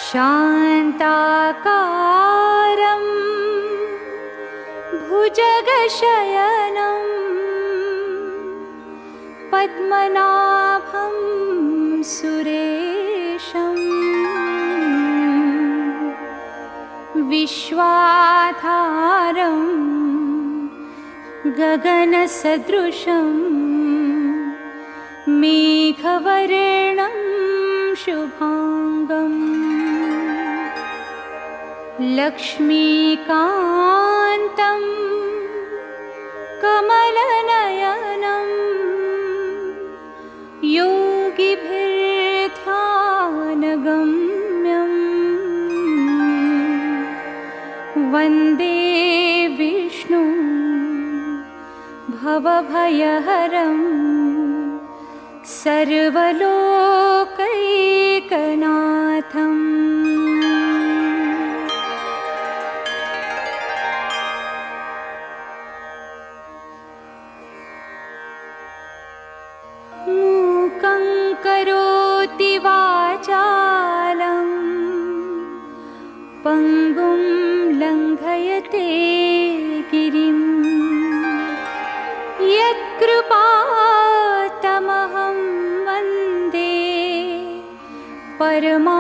शान्ताकारं भुजगशयनं पद्मनाभं सुरेशं विश्वाधारं गगनसदृशं मेघवर्णं शुभांगम् लक्ष्मीकान्तं कमलनयनं योगिभिर्ध्यानगम्यं वन्दे विष्णुं भवभयहरं सर्वलोकैकनाथम्। मूकं करोति वाचालं पङ्गुं लङ्घयते गिरिं यत्कृपातमहं वन्दे परमानन्दमाधवम्।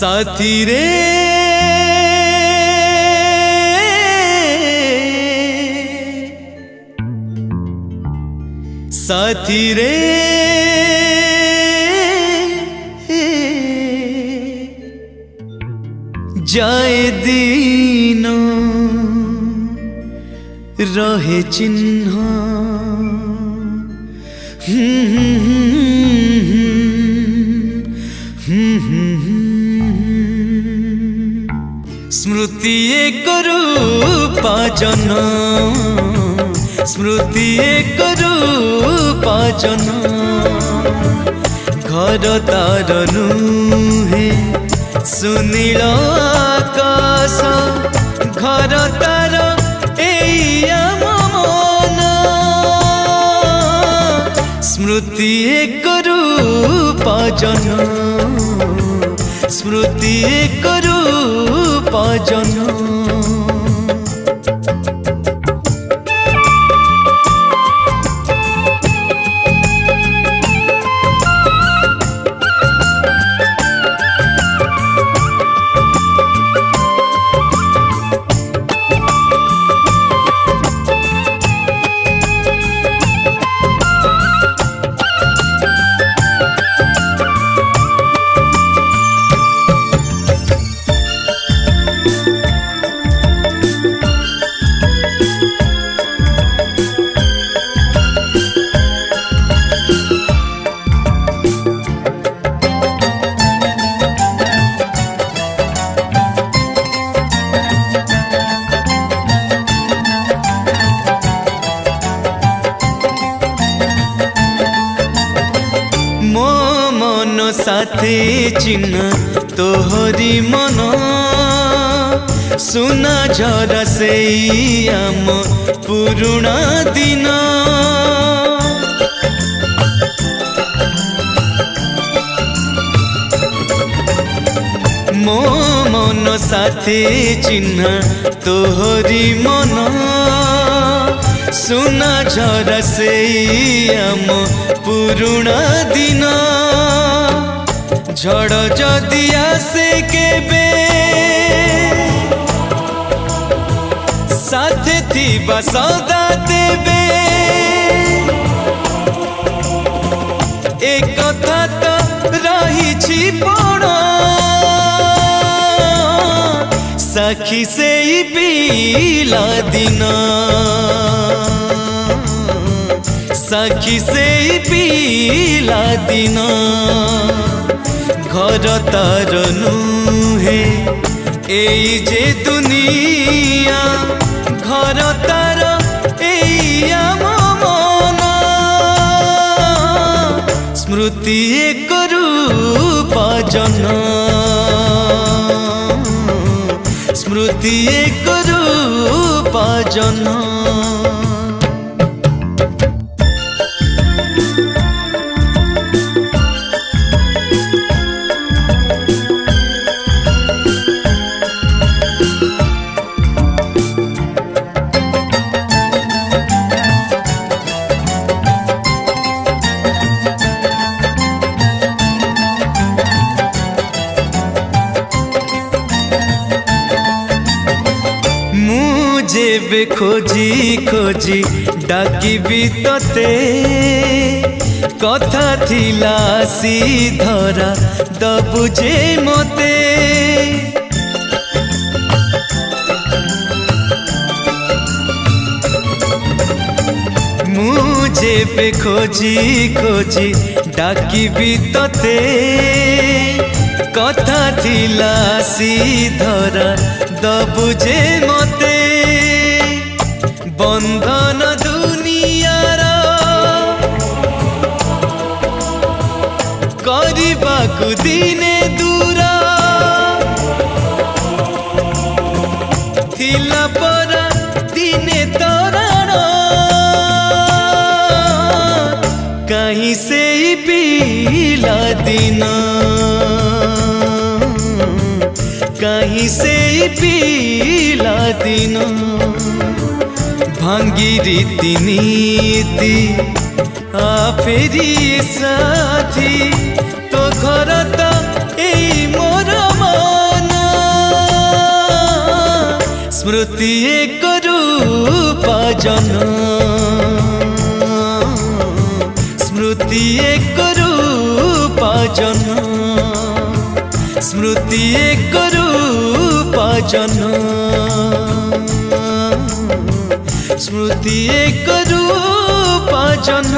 साथी रे साथी रे जाए दिन रहे चिन्ह स्मृति एक रूपा जन स्मृति एक रूपा जन घर तार नुहे सुनील आकाश घर तार एया मन स्मृति एक रूपा जन स्मृति एक रूपा जन। साथे चिन्ह तोहरी मन सुना झरा से आम पुरुणा दिन मो मन साथे चिन्ह तोहरी मन सुना झरा से आम पुरुणा दिन झड़ जदि आसे केबे साथे थिबा सदा देबे एक कथा तो रही बड़ साखी से पीला दिन साखी से पीला दिन घर तार नुहे एई जे दुनिया घर तार एई आम मन स्मृति एक रूप जन स्मृति एक रूप जन जेबे खोजी खोजी डाकिबी तते कथा थिला सी धरा दबु जे मते जेबे खोजी खोजी डाकिबी तते कथा थिला सी धरा दबु जे मते बंधन दुनियार करबाकु दिने दूर थिला परा दिने तरण कहीं से पीला दिन कहीं से पीला दिन भांगी रीति नीति फेरी साथी तो घर तो एई मोर मन स्मृति एक रूप जन स्मृति एक रूप जन स्मृति एक रूप जन स्मृति एक रूप जन।